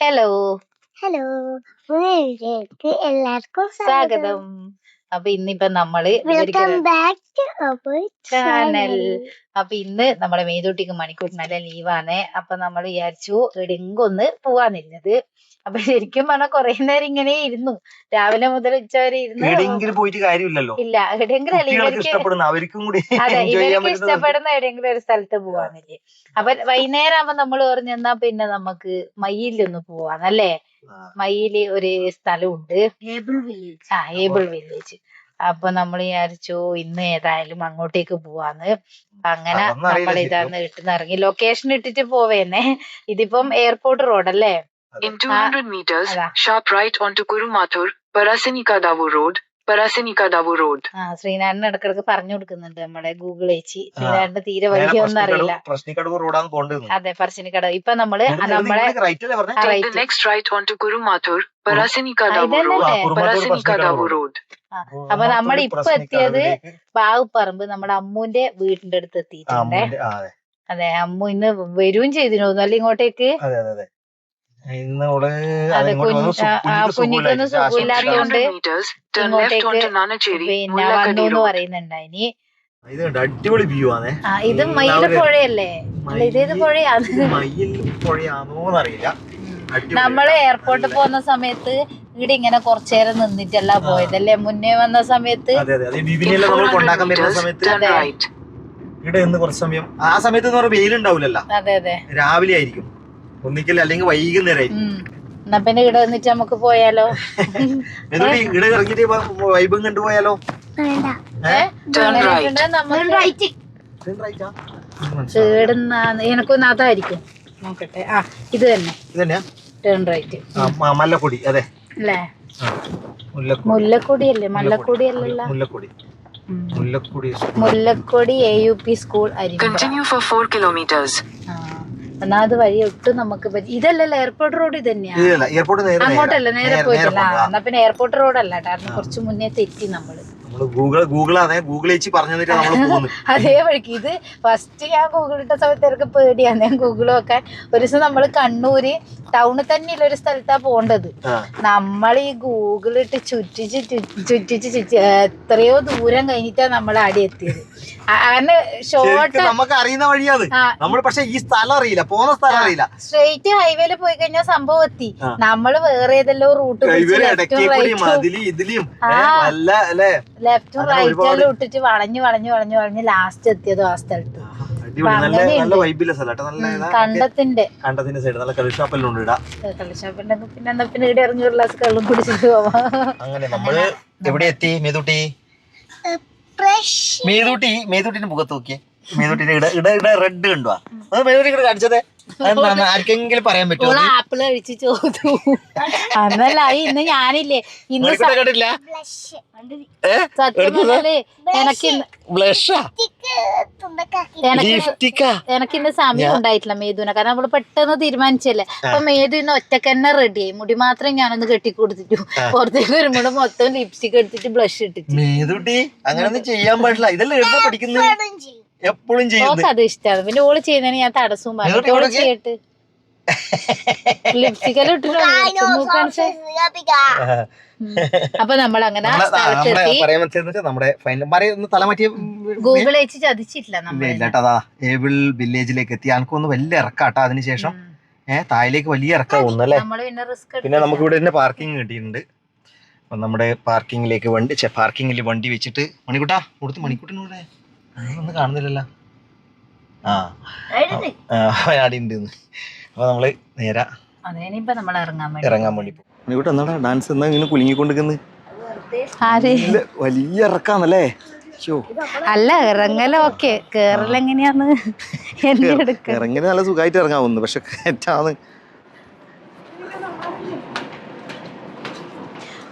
Hello hello വീട്ടിലേക്ക് എല്ലാവർക്കും സ്വാഗതം. അപ്പൊ ഇന്നിപ്പോ നമ്മള് welcome back to our channel. Channel. അപ്പൊ ഇന്ന് നമ്മളെ മേതൂട്ടിക്ക് മണിക്കൂട്ടിനല്ല ലീവാണ്. അപ്പൊ നമ്മൾ വിചാരിച്ചു എവിടെയെങ്കിലും ഒന്ന് പോവാന്നിരുന്നത്. അപ്പൊ ശരിക്കും പറഞ്ഞാൽ കുറെ നേരം ഇങ്ങനെ ഇരുന്നു, രാവിലെ മുതൽ ഉച്ച വരെ ഇരുന്ന്. എവിടെയെങ്കിലും പോയിട്ട് കാര്യമില്ലല്ലോ. ഇല്ല, എവിടെയെങ്കിലും അല്ല, കുട്ടികൾക്ക് ഇഷ്ടപ്പെടുന്ന അവർക്കും കൂടി അതെ, enjoy ചെയ്യാൻ ഇവർക്ക് പറ്റുന്ന ഇഷ്ടപ്പെടുന്ന എവിടെയെങ്കിലും ഒരു സ്ഥലത്ത് പോവാന്നില്ലേ. അപ്പൊ വൈകുന്നേരം ആവുമ്പോ നമ്മൾ പറഞ്ഞു എന്നാ പിന്നെ നമുക്ക് മയിലൊന്ന് പോവാന്നല്ലേ. മയില് ഒരു സ്ഥലമുണ്ട്, ഏബിൾ വില്ലേജ്. അപ്പൊ നമ്മൾ വിചാരിച്ചു ഇന്ന് ഏതായാലും അങ്ങോട്ടേക്ക് പോവാന്ന്. അങ്ങനെ നമ്മൾ ഇതാന്ന് ഇട്ടിന്ന് ഇറങ്ങി, ലൊക്കേഷൻ ഇട്ടിട്ട് പോവേന്നെ. ഇതിപ്പം എയർപോർട്ട് റോഡ് അല്ലേ. In 200 meters, sharp right onto Kurumathur, Parasinikadavu Road, Parasinikadavu Road. ശ്രീനാഥിന് ഇടക്കിടക്ക് പറഞ്ഞു കൊടുക്കുന്നുണ്ട് നമ്മുടെ ഗൂഗിൾ ചേച്ചി. ശ്രീനാഥിന്റെ തീരെ വഴിയൊന്നും അറിയില്ല. അതെ, പറശ്ശിനിക്കടവ്. ഇപ്പൊ നമ്മള് നമ്മളെ Take the next right onto Kurumathur, Parasinikadavu Road, Parasinikadavu Road. അപ്പൊ നമ്മളിപ്പൊ എത്തിയത് പാവുപ്പറമ്പ്, നമ്മുടെ അമ്മുവിന്റെ വീടിന്റെ അടുത്ത് എത്തിയിട്ടുണ്ടേ. അതെ, അമ്മു ഇന്ന് വരും ചെയ്തിരുന്നു അല്ലെ ഇങ്ങോട്ടേക്ക്. അതെ, കുഞ്ഞിക്കൊന്നും സുഖമില്ലാത്തോണ്ട് ഇങ്ങോട്ടേക്ക് പിന്നെ വന്നു പറയുന്നുണ്ടായിനി. അടിപൊളി വ്യൂ ആണ്. ഇത് മയിൽ പുഴയല്ലേ? അല്ല, ഇതേത് പുഴയാണ്? അറിയില്ല. നമ്മള് എയർപോർട്ടിൽ പോകുന്ന സമയത്ത് ഇവിടെ ഇങ്ങനെ കുറച്ചേരം നിന്നിട്ടല്ല പോയതല്ലേ മുന്നേ വന്ന സമയത്ത്. ഇവിടെ നിന്ന് കുറച്ച് സമയം, ആ സമയത്ത് വെയിലുണ്ടാവില്ലല്ലോ. അതെ അതെ, രാവിലെ ആയിരിക്കും ഒന്നിക്കൽ, അല്ലെങ്കിൽ വൈകുന്നേരമായിരിക്കും. എന്നാ പിന്നെ ഇവിടെ വന്നിട്ട് നമുക്ക് പോയാലോ? ഇവിടെ ഇറങ്ങിട്ട് വൈബും കണ്ടുപോയാലോ? എനക്കൊന്ന് അതായിരിക്കും, നോക്കട്ടെ. ഇത് തന്നെ ടേൺ റൈറ്റ്. മല്ലക്കൊടി അതെ അല്ലേ? മുല്ലക്കൊടി അല്ലേ? മല്ലക്കൊടി അല്ലല്ലോ. മുല്ലക്കൊടി AUP സ്കൂൾ ഒന്നാമത് വഴി ഒട്ടും നമുക്ക് ഇതല്ലല്ലോ എയർപോർട്ട് റോഡ്. ഇത് തന്നെയാണ് അങ്ങോട്ടല്ല, നേരെ പോയിട്ടില്ല. എന്നാ പിന്നെ എയർപോർട്ട് റോഡ് അല്ല, കാരണം കുറച്ച് മുന്നേ തെറ്റി നമ്മള്. അതേ വഴിക്ക് ഇത് ഫസ്റ്റ് ഞാൻ ഗൂഗിൾ ഇട്ട സമയത്ത് എനിക്ക് പേടിയാണ് ഞാൻ ഗൂഗിൾ നോക്കാൻ. ഒരു ദിവസം നമ്മള് കണ്ണൂര് ടൗണിൽ തന്നെയുള്ള ഒരു സ്ഥലത്താ പോണ്ടത്. നമ്മൾ ഈ ഗൂഗിൾ ഇട്ട് ചുറ്റിച്ച് എത്രയോ ദൂരം കഴിഞ്ഞിട്ടാ നമ്മൾ ആടെ എത്തിയത്. അങ്ങനെ ഷോർട്ട് നമുക്ക് അറിയുന്ന വഴിയാണ് നമ്മൾ, പക്ഷെ ഈ സ്ഥലം അറിയില്ല, പോകുന്ന സ്ഥലം അറിയില്ല. സ്ട്രെയിറ്റ് ഹൈവേയിൽ പോയി കഴിഞ്ഞാൽ സംഭവം എത്തി. നമ്മള് വേറെ ഏതെല്ലോ റൂട്ട് ലെഫ്റ്റും റൈറ്റും ഇട്ടിട്ട് വളഞ്ഞ് ലാസ്റ്റ് എത്തിയതോ ആ സ്ഥലത്ത്. കണ്ടത്തിന്റെ സൈഡ് നല്ല കള്ളിഷാപ്പെല്ലാം കള്ളിഷാപ്പുണ്ടെങ്കിൽ പിന്നെ എന്നാ പിന്നെ ഇവിടെ ഇറങ്ങി ഒരു ഗ്ലാസ് കള്ളും കുടിച്ചിട്ട് പോവാം. അങ്ങനെ നമ്മള് എവിടെ എത്തി? മേതൂട്ടിന്റെ മുഖത്ത് നോക്കിയേ. മേതൂട്ടിന്റെ ഇട റെഡ് കണ്ടുവാ. മേതൂട്ടി ഇവിടെ കാണിച്ചതേ ആർക്കെങ്കിലും പറയാൻ പറ്റുമോ? ആപ്പിള് കഴിച്ച് ചോദിച്ചു അന്നല്ല. ഇന്ന് ഞാനില്ലേ, ഇന്ന് എനക്കിന്ന് സമയം ഉണ്ടായിട്ടില്ല മേതുവിനെ, കാരണം നമ്മള് പെട്ടെന്ന് തീരുമാനിച്ചല്ലേ. അപ്പൊ മേതു ഇന്ന് ഒറ്റക്കന്നെ റെഡിയായി. മുടി മാത്രം ഞാനൊന്ന് കെട്ടിക്കൊടുത്തിട്ടു, പുറത്തേക്ക് വരുമ്പോഴും മൊത്തം ലിപ്സ്റ്റിക് എടുത്തിട്ട് ബ്ലഷ് ഇട്ടിട്ട്. മേതുട്ടി അങ്ങനൊന്നും ചെയ്യാൻ പാടില്ല. ഇതെല്ലാം പഠിക്കുന്നത് എപ്പോഴും ചെയ്യുന്നത്. അത് ഇഷ്ടമാണ്. പിന്നെ ഓള് ചെയ്യുന്നതിന് ഞാൻ തടസ്സവും പറഞ്ഞു. ഓള് ചെയ്യട്ട് ലിപ്സ്റ്റിക്കെല്ലാം ഇട്ടിട്ട്. അപ്പൊ നമ്മൾ അങ്ങനെ ഗൂഗിൾ വെച്ച് ചതിച്ചിട്ടില്ല. ഏബിൾ വില്ലേജിലേക്ക് എത്തി. എനിക്കൊന്ന് വലിയ ഇറക്കാട്ടോ. അതിനുശേഷം താഴേക്ക് വലിയ ഇറക്കം തോന്നുന്നല്ലേ. പിന്നെ നമുക്ക് ഇവിടെ തന്നെ പാർക്കിംഗ് കിട്ടിയിട്ടുണ്ട്. അപ്പൊ നമ്മുടെ പാർക്കിങ്ങിൽ വണ്ടി വെച്ചിട്ട് മണിക്കൂട്ടാ കൊടുത്ത് മണിക്കൂട്ടിനൂടെ ഒന്നും കാണുന്നില്ലല്ലോ. ആടിണ്ട്. അപ്പൊ നമ്മള് നേരെ ഇറങ്ങാൻ വേണ്ടി പോകും. മണിക്കൂട്ട എന്നാടാ ഡാൻസ് എന്നാ ഇങ്ങനെ കുലുങ്ങിക്കൊണ്ടിരിക്കുന്നത്? വലിയ ഇറക്കാന്നല്ലേ? അല്ല, ഇറങ്ങലൊക്കെ കേറലെങ്ങനെയാന്ന് ഇറങ്ങല് നല്ല സുഖമായിട്ട് ഇറങ്ങാവുന്നു, പക്ഷെ കയറ്റാന്ന്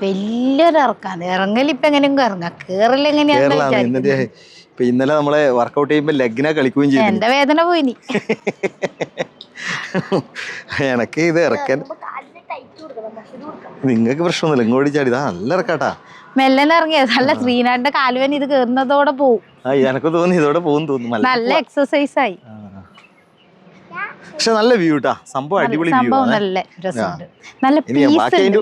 വലിയൊരു ഇറക്കാണ്. ഇറങ്ങലിപ്പ എങ്ങനെയെങ്കിലും ഇറങ്ങാം, കേറലെങ്ങനെയാന്ന്. ഇപ്പൊ ഇന്നലെ നമ്മളെ വർക്കൗട്ട് ചെയ്യുമ്പോ ലെഗിനാ കളിക്കുകയും ചെയ്തു. എന്റെ വേദന പോയിനി. എനക്ക് ഇത് ഇറക്കാൻ നിങ്ങൾക്ക് പ്രശ്നമൊന്നുമില്ല. ഇങ്ങോട്ട് ചാടിതാ നല്ല ഇറക്കാട്ടാ. മെല്ലനെ ഇറങ്ങിയത്. അല്ല, ശ്രീനാഥിന്റെ കാലുവേന ഇത് കേറുന്നതോടെ പോവും. എനക്ക് തോന്നി ഇതോടെ പോകും തോന്നുന്നു. നല്ല എക്സസൈസ് ആയി. പക്ഷെ നല്ല വ്യൂ കേട്ടാ, സംഭവം അടിപൊളി വ്യൂ സംഭവം ആണ്. നല്ല രസമുണ്ട്, നല്ല ഇനി ബാക്കി അതിന്റെ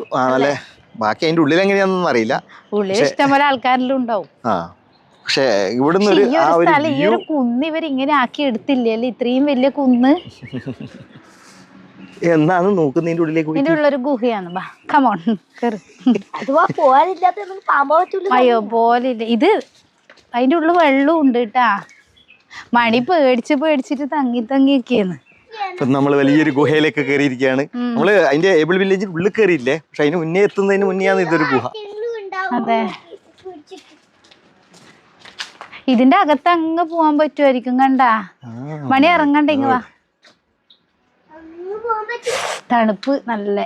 ബാക്കി അതിന്റെ ഉള്ളിൽ എങ്ങനെയാണെന്നൊന്നും അറിയില്ല. ഉള്ളിൽ ഇഷ്ടംപോലെ ആൾക്കാരെല്ലാം ഉണ്ടാവും. ആ പക്ഷെ ഇവിടുന്ന് ഈ ഒരു സ്ഥലം, ഈ ഒരു കുന്ന് ഇവർ ഇങ്ങനെ ആക്കി എടുത്തില്ലേ, ഇത്രയും വലിയ കുന്ന്. എന്നാണ് നോക്കുന്നതിന്റെ ഉള്ളിലേക്ക് ഇതിന്റെ ഉള്ളൊരു ഗുഹയാണ്. ബാ കമോൺ കേറ്. അയ്യോ പോലില്ല, ഇത് അതിന്റെ ഉള്ളിൽ വെള്ളവും ഉണ്ട് കേട്ടാ. മണി പേടിച്ചിട്ട് തങ്ങിയൊക്കെയാണ്. ഇപ്പൊ നമ്മള് വലിയൊരു ഗുഹയിലേക്ക് കയറിയിരിക്കുകയാണ്. നമ്മള് അതിന്റെ ഏബിൾ വില്ലേജിൽ ഉള്ളിൽ കയറിയില്ലേ, പക്ഷെ അതിന് മുന്നേ എത്തുന്നതിന് മുന്നെയാണ് ഇതൊരു ഗുഹ. അതെ, ഇതിന്റെ അകത്ത് അങ്ങ് പോവാൻ പറ്റുമായിരിക്കും. കണ്ടാ മണി ഇറങ്ങണ്ട, ഇങ്ങ വാ. തണുപ്പ് നല്ല.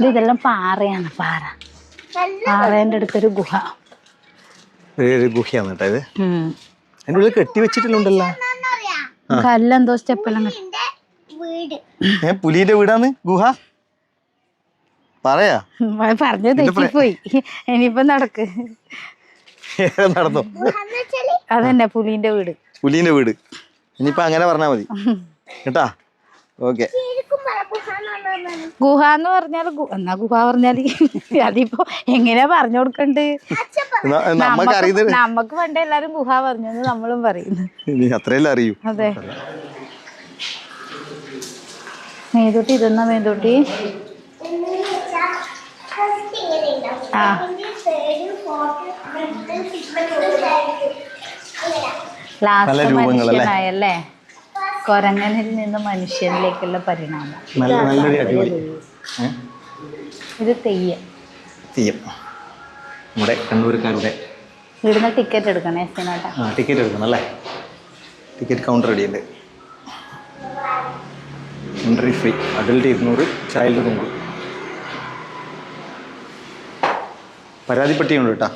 ഇതെല്ലാം പാറയാണ്, പാറേന്റെ അടുത്തൊരു ഗുഹ. ഗുഹയാണ് കേട്ടോ ഇത്. അതിന്റെ ഉള്ളിൽ കെട്ടി വെച്ചിട്ടുണ്ടല്ലോ, കല്ലെന്തോ സ്റ്റെപ്പെല്ലാം. പുലിന്റെ വീടാണ് ഗുഹ പറയാ. പറഞ്ഞു തെറ്റിപ്പോയി, ഇനിയിപ്പൊ നടക്ക്. നടന്നു. അതന്നെ പുലിന്റെ വീട്. പുലിന്റെ വീട് ഇനിയിപ്പൊ അങ്ങനെ പറഞ്ഞാ മതി കേട്ടാ. ഓക്കെ, ഗുഹ എന്ന് പറഞ്ഞാല് എന്നാ ഗുഹ പറഞ്ഞാല് അതിപ്പോ എങ്ങനെയാ പറഞ്ഞു കൊടുക്കണ്ട്. നമ്മക്ക് പണ്ട് എല്ലാരും ഗുഹ പറഞ്ഞു, നമ്മളും പറയുന്നു. അത്രയല്ലേ അറിയൂ. അതെ, മേതൂട്ടി ഇതെന്നാ മേതൂട്ടി? ആ ലാസ്റ്റ് മനുഷ്യനായല്ലേ, കൊരങ്ങനിൽ നിന്ന് മനുഷ്യനിലേക്കുള്ള പരിണാമം. ഇത് തെയ്യം. നമ്മുടെ കണ്ണൂർക്കാരുടെ ഇവിടുന്ന് ടിക്കറ്റ് എടുക്കണേ. ടിക്കറ്റ് എടുക്കണം അല്ലേ? ടിക്കറ്റ് കൗണ്ടർ റെഡിയുണ്ട്. Entry free, adult 200, child 100. പരാതിപ്പെട്ടിയുണ്ട് കേട്ടാ.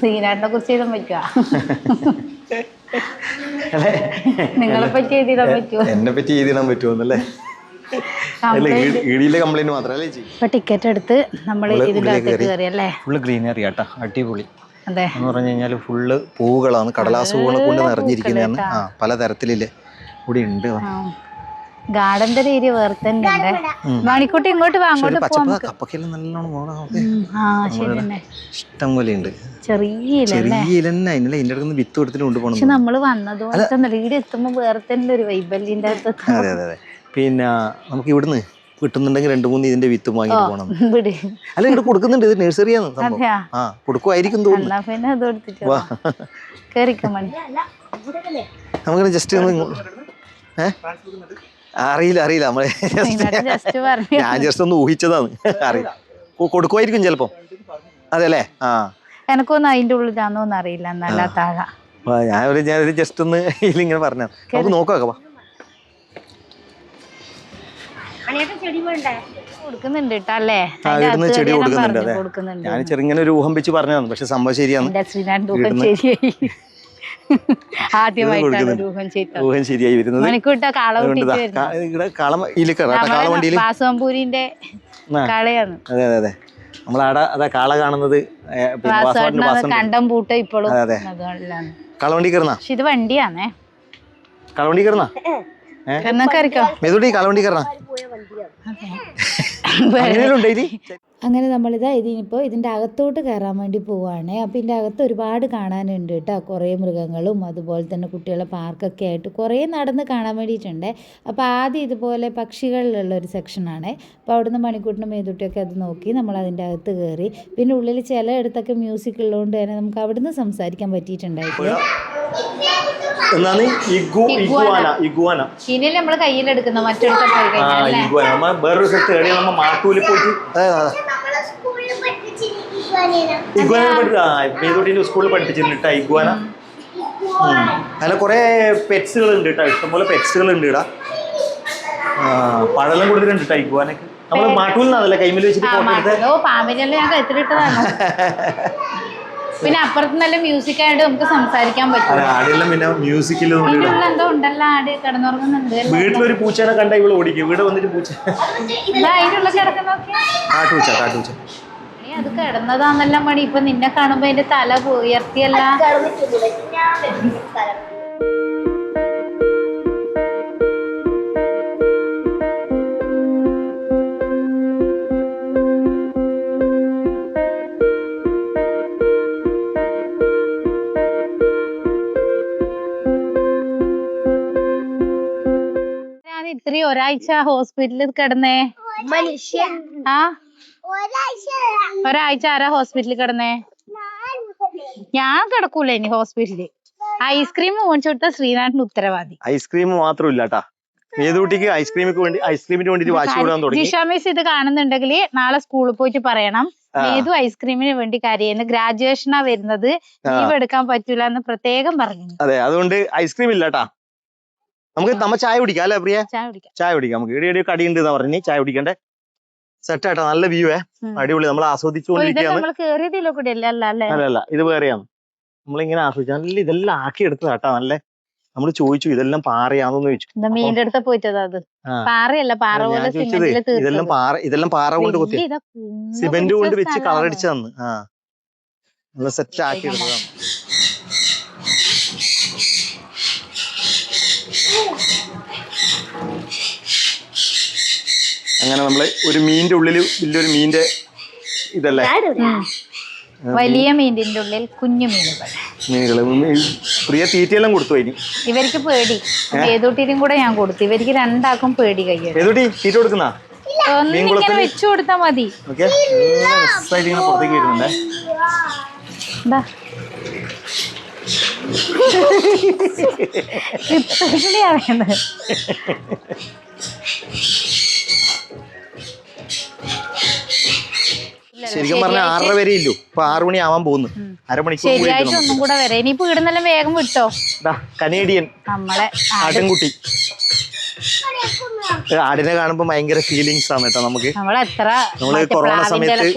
സീനാട്ടിനെ കുറിച്ച് എഴുതാൻ പറ്റുക? നിങ്ങളെ പറ്റി എഴുതിടാൻ പറ്റുമോ? എന്നെ പറ്റി എഴുതിടാൻ പറ്റുമോന്നല്ലേ? കംപ്ലൈന്റ് മാത്രമല്ലേ ചെയ്യും. ഇപ്പൊ ടിക്കറ്റ് എടുത്ത് നമ്മൾ ഇതിന്റെ അകത്തേക്ക് കയറിയല്ലേ? ഫുള്ള് ഗ്രീനറി ആട്ടാ, അടിപൊളി. അതെ, എന്ന് പറഞ്ഞു കഴിഞ്ഞാൽ ഫുള്ള് പൂവുകളാണ്, കടലാസ് പൂവുകൾ കൊണ്ട് നിറഞ്ഞിരിക്കുന്നതാണ്. പലതരത്തിലില്ലേ ഇവിടെ ഉണ്ട്. ഗാർഡന്റെ രീതി വേറെ തന്നെ ഉണ്ട്. മണിക്കൂട്ടി ഇങ്ങോട്ട് വാ, അങ്ങോട്ട് പോവാം. കപ്പക്കെല്ലാം നല്ലോണം ഇഷ്ടം പോലെ ഉണ്ട്. ചെറിയ ഇലന്നെ അതിന്റെ അടുത്ത് വിത്ത് കൊടുത്തിട്ട് കൊണ്ടുപോകണം. പക്ഷെ നമ്മള് വന്നതുപോലെ തന്നെ ഇവിടെ എത്തുമ്പോ വേറെ തന്നെ ഒരു വൈബല്യന്റെ അകത്ത്. അതെ അതെ അതെ. പിന്നെ നമുക്ക് ഇവിടുന്ന് കിട്ടുന്നുണ്ടെങ്കിൽ 2-3 ഇതിന്റെ വിത്ത് വാങ്ങിട്ട് പോകണം. അല്ല ഇവിടെ കൊടുക്കുന്നുണ്ട്, ഇത് നഴ്സറിയാണ് സംഭവം. ആ കൊടുക്കുമായിരിക്കും തോന്നുന്നു. പിന്നെ അത് കൊടുത്തിട്ട് കേറിക്കാൻ മണി. നമുക്ക് ജസ്റ്റ് ഒന്ന് അറിയില്ല നമ്മളെ ഞാൻ ജസ്റ്റ് ഒന്ന് ഊഹിച്ചതാണ്. അറിയില്ല, കൊടുക്കുമായിരിക്കും ചിലപ്പോ. അതെ അല്ലേ? ആ എനക്കൊന്നും അതിന്റെ ഉള്ളിലാന്നോന്ന് അറിയില്ല. നല്ല താഴെ ഞാനൊരു ജസ്റ്റ് ഒന്ന് ഇതിലിങ്ങനെ പറഞ്ഞു. നമുക്ക് നോക്കാം. കൊടുക്കുന്നുണ്ട് കേട്ടല്ലേ? ചെടി കൊടുക്കുന്നുണ്ട്. അതെ, ഞാൻ ചെറുങ്ങനെ ഒരു ഊഹം വെച്ച് പറഞ്ഞതാണ്, പക്ഷെ സംഭവം ശരിയാണ്. ഊഹം ശരിയായി വരുന്നത്. വാസവമ്പൂരിന്റെ കളയാണ്. അതെ അതെ അതെ, നമ്മളാടെ അതാ കാള കാണുന്നത്. കണ്ടം പൂട്ട ഇപ്പോഴും കളവണ്ടി കയറുന്ന. പക്ഷെ ഇത് വണ്ടിയാണേ. കളവണ്ടി കയറുന്ന മെതുടി കളവണ്ടി കയറണ. അങ്ങനെ നമ്മളിതാ ഇതിനിപ്പോൾ ഇതിൻ്റെ അകത്തോട്ട് കയറാൻ വേണ്ടി പോവുകയാണ്. അപ്പോൾ ഇതിൻ്റെ അകത്ത് ഒരുപാട് കാണാനുണ്ട് കേട്ടോ. കുറേ മൃഗങ്ങളും അതുപോലെ തന്നെ കുട്ടികളുടെ പാർക്കൊക്കെ ആയിട്ട് കുറേ നടന്ന് കാണാൻ വേണ്ടിയിട്ടുണ്ട്. അപ്പോൾ ആദ്യം ഇതുപോലെ പക്ഷികളിലുള്ള ഒരു സെക്ഷനാണ്. അപ്പോൾ അവിടുന്ന് മണിക്കൂട്ടിനും മേതുട്ടിയൊക്കെ അത് നോക്കി നമ്മൾ അതിൻ്റെ അകത്ത് കയറി. പിന്നെ ഉള്ളിൽ ചിലയിടത്തൊക്കെ മ്യൂസിക് ഉള്ളതുകൊണ്ട് തന്നെ നമുക്ക് അവിടുന്ന് സംസാരിക്കാൻ പറ്റിയിട്ടുണ്ടായിട്ടില്ല. ഇനി നമ്മൾ കയ്യിലെടുക്കുന്ന മറ്റൊരു സ്കൂളിൽ പഠിപ്പിച്ചിട്ടുണ്ട് ഇഗ്വാന. അങ്ങനെ കുറെ പെറ്റ്സുകൾ ഉണ്ട് കേട്ടോ, ഇഷ്ടംപോലെ പെറ്റ്സുകൾ ഉണ്ട് ഇവിടെ. പഴം കൊടുത്തിട്ടുണ്ട് കേട്ടോ ഇഗ്വാനക്ക്. നമ്മള് മാട്ടൂൽ നിന്നല്ലേ കൈമിൽ വെച്ചിട്ട് പാമ്പിനെല്ലാം ഞാൻ കത്തിലിട്ടതാണ്. പിന്നെ അപ്പുറത്ത് നല്ല മ്യൂസിക് ആയിട്ട് നമുക്ക് സംസാരിക്കാൻ പറ്റും. പിന്നെ മ്യൂസിക്കിലും എന്തോ ഉണ്ടല്ലോ, ആട് കിടന്നുറങ്ങുന്നുണ്ട്. വീട്ടിലൊരു പൂച്ചനെ കണ്ട ഇവിടെ ഓടിക്കും. ഇവിടെ വന്നിട്ട് പൂച്ച അതിനുള്ള കിടക്കുന്നൊക്കെ അത് കിടന്നതാന്നെല്ലാം മണി. ഇപ്പൊ നിന്നെ കാണുമ്പോ അതിന്റെ തല ഉയർത്തിയല്ല. ഒരാഴ്ച ഹോസ്പിറ്റലിൽ കിടന്നേ? മനുഷ്യൻ ആ ഒരാഴ്ച ഒരാഴ്ച ആരാ ഹോസ്പിറ്റലിൽ കിടന്നേ? ഞാൻ കിടക്കൂല ഇനി ഹോസ്പിറ്റലിൽ. ഐസ്ക്രീം മേടിച്ചു കൊടുത്ത ശ്രീനാഥിന് ഉത്തരവാദി. ഐസ്ക്രീം മാത്രമില്ല കേട്ടാ, മേതുകുട്ടിക്ക് ഐസ്ക്രീമിന് വേണ്ടിട്ട് വാശി കൂടാൻ തുടങ്ങി. ജിഷ മിസ് ഇത് കാണുന്നുണ്ടെങ്കിൽ നാളെ സ്കൂളിൽ പോയിട്ട് പറയണം, മേതു ഐസ്ക്രീമിന് വേണ്ടി കരയുന്നു, ഗ്രാജുവേഷനാ വരുന്നത്, ലീവ് എടുക്കാൻ പറ്റൂല എന്ന് പ്രത്യേകം പറഞ്ഞു. അതെ, അതുകൊണ്ട് ഐസ്ക്രീം ഇല്ല കേട്ടാ. നമ്മ ചായ കുടിക്കാം അല്ലെ പ്രിയ? ചായ കുടിക്കാം. നമുക്ക് ഇവിടെ കടി ഉണ്ട് എന്നാ പറഞ്ഞു, ചായ കുടിക്കണ്ടേ? സെറ്റ് ആയിട്ടാ, നല്ല വ്യൂ അടിപൊളി, നമ്മൾ ആസ്വദിച്ചുകൊണ്ടിരിക്കുകയാണ്. അല്ലല്ല, ഇത് വേറെയാണ്, നമ്മളിങ്ങനെ ആസ്വദിച്ചു. നല്ല ഇതെല്ലാം ആക്കി എടുത്തതാ കേട്ടാ. നല്ല നമ്മള് ചോദിച്ചു ഇതെല്ലാം പാറയാണെന്ന് ചോദിച്ചു. മീൻ്റെ അടുത്ത് പോയിട്ടത് അത് പാറയല്ല, പാറ പോലെ ഇതെല്ലാം പാറ കൊണ്ട് കൊത്തി സിമെന്റ് കൊണ്ട് വെച്ച് കളർ അടിച്ചു തന്ന്. നല്ല സെറ്റ് ആക്കി എടുത്തതാണ്. അങ്ങനെ നമ്മള് ഒരു മീനിന്റെ ഉള്ളില് വലിയൊരു മീന്റെ ഇതല്ലേ, വലിയ മീനിന്റെ ഉള്ളിൽ കുഞ്ഞു മീനുകള്. പ്രിയ തീറ്റയെല്ലാം കൊടുത്തു. ഇനി ഇവർക്ക് പേടി, ഏതോട്ടിനും കൂടെ ഞാൻ കൊടുത്തു. ഇവർക്ക് രണ്ടാക്കും പേടി. ഏതോട്ടി തീറ്റ കൊടുക്കുന്ന ഒന്നിങ്ങനെ വെച്ചു കൊടുത്താ മതി. പുറത്തേക്ക് വരുന്നുണ്ടേ. ശരിക്കും പറഞ്ഞാൽ 6:30 വരെ ഇല്ലു, ഇപ്പൊ 6 മണി ആവാൻ പോകുന്നു. അരമണിക്കൂർ ശരിയായിട്ട് ഒന്നും കൂടെ വരെ. ഇനിയിപ്പോ ഇവിടുന്നെല്ലാം വേഗം വിട്ടോ. കനേഡിയൻ നമ്മളെ ആട്ടിൻകുട്ടി. ആടിനെ കാണുമ്പോ ഭയങ്കര ഫീലിങ്സ് ആണ് കേട്ടോ നമുക്ക്. നമ്മള് കൊറോണ സമയത്ത്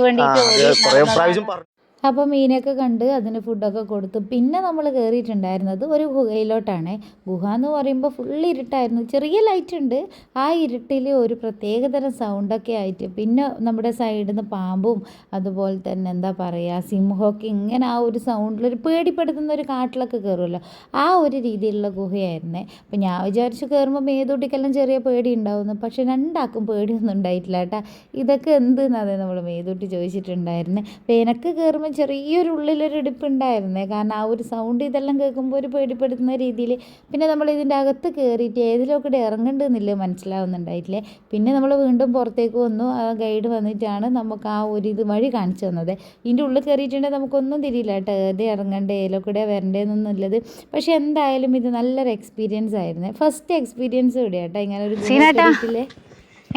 കുറെ പ്രാവശ്യം പറഞ്ഞു. അപ്പോൾ മീനൊക്കെ കണ്ട് അതിന് ഫുഡൊക്കെ കൊടുത്തു. പിന്നെ നമ്മൾ കയറിയിട്ടുണ്ടായിരുന്നത് ഒരു ഗുഹയിലോട്ടാണ്. ഗുഹ എന്ന് പറയുമ്പോൾ ഫുൾ ഇരുട്ടായിരുന്നു, ചെറിയ ലൈറ്റ് ഉണ്ട്. ആ ഇരുട്ടിൽ ഒരു പ്രത്യേകതരം സൗണ്ടൊക്കെ ആയിട്ട്, പിന്നെ നമ്മുടെ സൈഡിൽ നിന്ന് പാമ്പും അതുപോലെ തന്നെ എന്താ പറയുക സിംഹമൊക്കെ ഇങ്ങനെ ആ ഒരു സൗണ്ടിലൊരു പേടിപ്പെടുത്തുന്ന ഒരു കാട്ടിലൊക്കെ കയറുമല്ലോ, ആ ഒരു രീതിയിലുള്ള ഗുഹയായിരുന്നേ. അപ്പം ഞാൻ വിചാരിച്ചു കയറുമ്പോൾ മേതൂട്ടിക്കെല്ലാം ചെറിയ പേടി ഉണ്ടാവുന്നു, പക്ഷെ രണ്ടാക്കും പേടിയൊന്നും ഉണ്ടായിട്ടില്ല കേട്ടോ. ഇതൊക്കെ എന്തെന്നാണ് നമ്മൾ മേതൂട്ടി ചോദിച്ചിട്ടുണ്ടായിരുന്നേ. അപ്പോൾ എനിക്ക് കയറുമ്പോൾ ചെറിയൊരു ഉള്ളിലൊരു ഇടിപ്പുണ്ടായിരുന്നേ, കാരണം ആ ഒരു സൗണ്ട് ഇതെല്ലാം കേൾക്കുമ്പോൾ ഒരു പേടിപ്പെടുത്തുന്ന രീതിയിൽ. പിന്നെ നമ്മൾ ഇതിൻ്റെ അകത്ത് കയറിയിട്ട് ഏതിലൊക്കെ ഇറങ്ങണ്ടെന്നില്ല മനസ്സിലാവുന്നുണ്ടായിട്ടില്ലേ. പിന്നെ നമ്മൾ വീണ്ടും പുറത്തേക്ക് വന്നു. ആ ഗൈഡ് വന്നിട്ടാണ് നമുക്ക് ആ ഒരു ഇത് വഴി കാണിച്ചു തന്നത്. ഇതിൻ്റെ ഉള്ളിൽ കയറിയിട്ടുണ്ടെങ്കിൽ നമുക്കൊന്നും തിരിയില്ല കേട്ടോ, ഏത് ഇറങ്ങണ്ടേ ഏതിലൊക്കെ വരണ്ടേന്നൊന്നും ഉള്ളത്. പക്ഷെ എന്തായാലും ഇത് നല്ലൊരു എക്സ്പീരിയൻസ് ആയിരുന്നേ, ഫസ്റ്റ് എക്സ്പീരിയൻസ് ഇവിടെ കേട്ടോ ഇങ്ങനെ ഒരു ഗുഹയിലെ.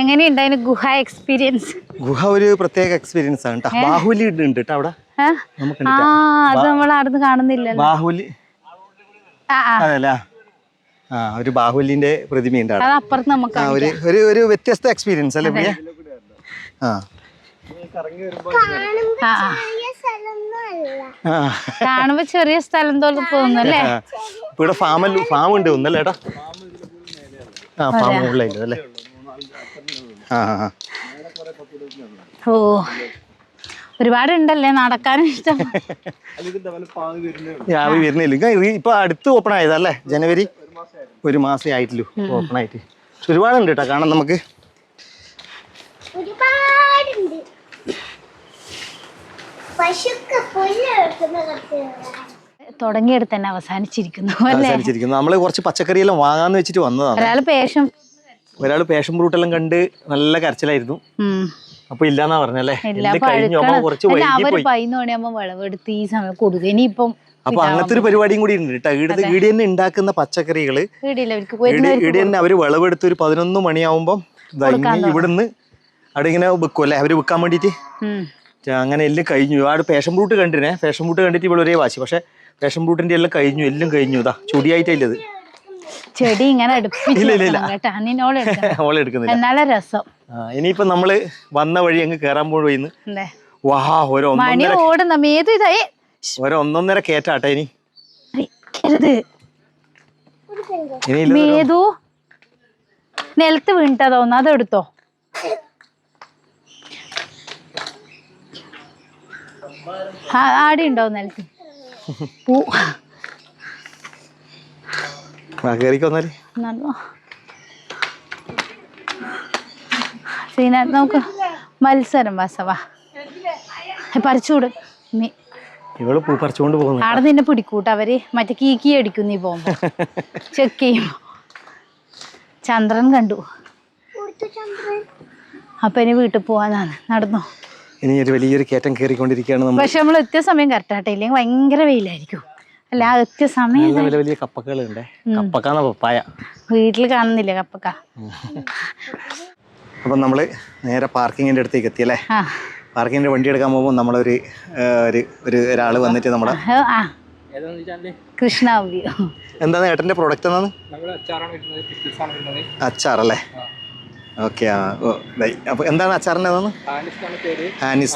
എങ്ങനെയുണ്ടായിരുന്നു ഗുഹ എക്സ്പീരിയൻസ്? ഗുഹ ഒരു പ്രത്യേക എക്സ്പീരിയൻസ് ആണ് കേട്ടോ. ബാഹുലി ഉണ്ട് കേട്ടോ അവിടെ. അത് നമ്മൾ അടുത്ത് കാണുന്നില്ല. ബാഹുലി അതല്ല, ഒരു ബാഹുലിന്റെ പ്രതിമയുണ്ട് അപ്പുറത്ത്. നമുക്ക് ഒരു വ്യത്യസ്ത എക്സ്പീരിയൻസ് അല്ലേ പ്രിയ? കാണുമ്പോ ചെറിയ സ്ഥലം തോന്നി പോകുന്നു അല്ലേ. ഇവിടെ ഫാം ഉണ്ട് ഒന്നല്ലേ ഏട്ടാ? ഫാം ഉള്ളതില്ല അല്ലേ? ഓ, ഒരുപാടുണ്ടല്ലേ നടക്കാനും ഇഷ്ടം. വരുന്നില്ല, ഇപ്പൊ അടുത്ത് ഓപ്പൺ ആയതല്ലേ, ജനുവരി, 1 മാസം ആയിട്ടില്ലു ഓപ്പൺ ആയിട്ട്. ഒരുപാടുണ്ട് കേട്ടോ കാണാൻ നമുക്ക്. തുടങ്ങിയെടുത്ത് തന്നെ അവസാനിച്ചിരിക്കുന്നു. നമ്മള് കുറച്ച് പച്ചക്കറിയെല്ലാം വാങ്ങാന്ന് വെച്ചിട്ട് വന്നതാണ്. ഒരാള് പേഷൻ ഫ്രൂട്ട് എല്ലാം കണ്ട് നല്ല കരച്ചിലായിരുന്നു. അപ്പൊ ഇല്ലാന്നാ പറഞ്ഞല്ലേ. അപ്പൊ അങ്ങനത്തെ ഒരു പരിപാടിയും കൂടി ഉണ്ട് കേട്ടോ. ഈട് തന്നെ ഉണ്ടാക്കുന്ന പച്ചക്കറികള് ഈട് തന്നെ അവര് വിളവെടുത്ത് ഒരു 11 മണിയാവുമ്പം ഇവിടുന്ന് അവിടെ ഇങ്ങനെ വെക്കും അല്ലെ, അവര് വിൽക്കാൻ വേണ്ടിട്ട്. അങ്ങനെ എല്ലാം കഴിഞ്ഞു. ഒരുപാട് പേഷൻ ഫ്രൂട്ട് കണ്ടിനെ, പേഷൻ ഫ്രൂട്ട് കണ്ടിട്ട് ഇവിടെ ഒരേ വാശി. പക്ഷെ പേഷൻ ഫ്രൂട്ടിന്റെ എല്ലാം കഴിഞ്ഞു, എല്ലാം കഴിഞ്ഞു. ഇതാ ചൊടിയായിട്ടല്ലത് ചെടി ഇങ്ങനെ രസം. ഇനിയിപ്പോ നമ്മള് വന്ന വഴി അങ്ങ് കേറാൻ പോയിന്ന്. ഓരോ 1.5 കേറ്റാട്ടെ. ഇനി മേതു നിലത്ത് വീണിട്ടാ തോന്നുന്നു, അതെടുത്തോ. ആടി ഉണ്ടോ നിലത്ത് പൂ? നമുക്ക് മത്സരം വാസവാ പറിച്ചുകൂട്. ഇവള് പൂ പറിച്ചുകൊണ്ട് പോകുന്നു. അവിടെ നിന്നെ പിടിക്കൂട്ട അവര്, മറ്റേ കീക്കി അടിക്കും നീ പോകുമ്പോ ചെക്ക് ചെയ്യും. ചന്ദ്രൻ കണ്ടു. അപ്പൊ ഇനി വീട്ടിൽ പോവാനാണ്. നടന്നോ. ഇനി ഒരു വലിയൊരു കയറ്റം കയറിക്കൊണ്ടിരിക്കുകയാണ് നമ്മൾ. പക്ഷെ നമ്മൾ എത്തിയ സമയം കറക്റ്റാട്ടെ, ഇല്ലെങ്കിൽ ഭയങ്കര വെയിലായിരിക്കും. അല്ല ആ എത്തിയ സമയം വലിയ വലിയ കപ്പകളുണ്ട്. കപ്പക്കാന്ന പപ്പായ വീട്ടിൽ കാണുന്നില്ല കപ്പക്ക. അപ്പം നമ്മള് നേരെ പാർക്കിങ്ങിന്റെ അടുത്തേക്ക് എത്തിയല്ലേ. പാർക്കിങ്ങിന്റെ വണ്ടി എടുക്കാൻ പോകുമ്പോൾ നമ്മളൊരു ഒരാള് വന്നിട്ട് നമ്മുടെ കൃഷ്ണ എന്താണ് ഏട്ടന്റെ പ്രൊഡക്റ്റ് എന്താണ്? അച്ചാറല്ലേ? ഓക്കെ. അപ്പൊ എന്താണ് അച്ചാറിന്റെ ഹാനിസ്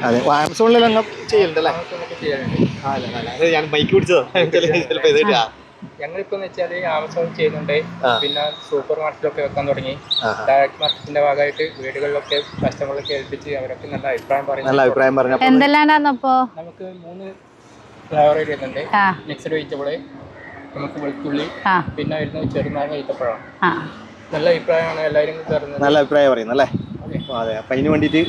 അതെ, ആമസോണിലെല്ലാം ചെയ്യലുണ്ടല്ലേ? ഞാൻ ബൈക്ക് പിടിച്ചതാ. ഞങ്ങളിപ്പോ വെച്ചാല് ആമസോൺ ചെയ്യുന്നുണ്ട്, പിന്നെ സൂപ്പർ മാർക്കറ്റിലൊക്കെ വെക്കാൻ തുടങ്ങി. ഡയറക്ട് മാർക്കറ്റിന്റെ ഭാഗമായിട്ട് വീടുകളിലൊക്കെ കസ്റ്റമറിലൊക്കെ ഏൽപ്പിച്ച് അവരൊക്കെ നല്ല അഭിപ്രായം പറഞ്ഞു. എന്തെല്ലാണപ്പോ നമുക്ക് 3 ഫ്ലേവർ വരുന്നുണ്ട്. മിക്സഡ് വെജിറ്റബിള്, നമുക്ക് വെളുത്തുള്ളി, പിന്നെ വരുന്നത് ചെറുനാരങ്ങ ഈത്തപ്പഴം. നല്ല അഭിപ്രായമാണ് എല്ലാവരും തരുന്നത്. നല്ല അഭിപ്രായം പറയുന്നല്ലേ? അതെ. അപ്പൊ അതിന് വേണ്ടിട്ട്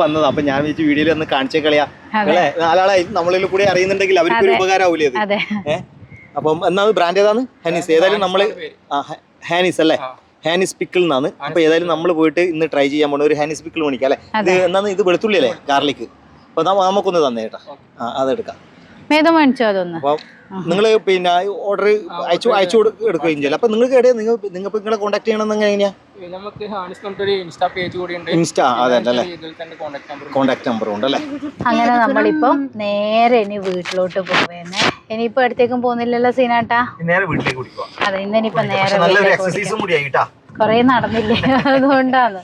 വന്നത്. അപ്പൊ ഞാൻ വിളിച്ച് വീഡിയോയിൽ ഒന്ന് കാണിച്ചേ കളിയാ അല്ലേ? നാലാളായി നമ്മളിൽ കൂടെ അറിയുന്നുണ്ടെങ്കിൽ അവർക്ക് ഒരു ഉപകാരമാവൂലേ അത്? അപ്പം എന്നാ ബ്രാൻഡ് ഏതാണ്? ഹാനിസ്. ഏതായാലും നമ്മള് ഹാനിസ് അല്ലേ? ഹാനിസ് പിക്കിൾ എന്നാണ്. അപ്പൊ ഏതായാലും നമ്മൾ പോയിട്ട് ഇന്ന് ട്രൈ ചെയ്യാൻ പോണ ഒരു ഹാനിസ് പിക്കിൾ മേടിക്കാം അല്ലേ? ഇത് എന്നാണ്? ഇത് വെളുത്തുള്ളി അല്ലേ? ഗാർലിക്. അപ്പൊ നമുക്കൊന്ന് തന്നെ കേട്ടാ. അതെടുക്കാം. അപ്പൊ നിങ്ങള് പിന്നെ ഓർഡർ അയച്ചു എടുക്കുകയും ചെയ്യില്ല. അപ്പൊ നിങ്ങൾക്ക് എവിടെയാ നിങ്ങൾക്ക് നിങ്ങളെ കോൺടാക്ട് ചെയ്യണം എങ്ങനെയാ? നമുക്ക് ഇൻസ്റ്റാ പേജ് കൂടി ഉണ്ട്. ഇൻസ്റ്റാ അതെ, കോൺടാക്ട് നമ്പർ ഉണ്ടല്ലേ? അങ്ങനെ നമ്മളിപ്പം നേരെ ഇനി വീട്ടിലോട്ട് പോവേന്നെ. ഇനിയിപ്പോ അടുത്തേക്കും പോകുന്നില്ലല്ലോ സീനാട്ടാ? നേരെ വീട്ടിലേക്ക് കുടിക്കുക. അതെ, ഇന്നിപ്പോ നേരെ എക്സസൈസും കൂടി ആയിട്ടാ. കൊറേ നടന്നില്ലേ, അതുകൊണ്ടാണ്.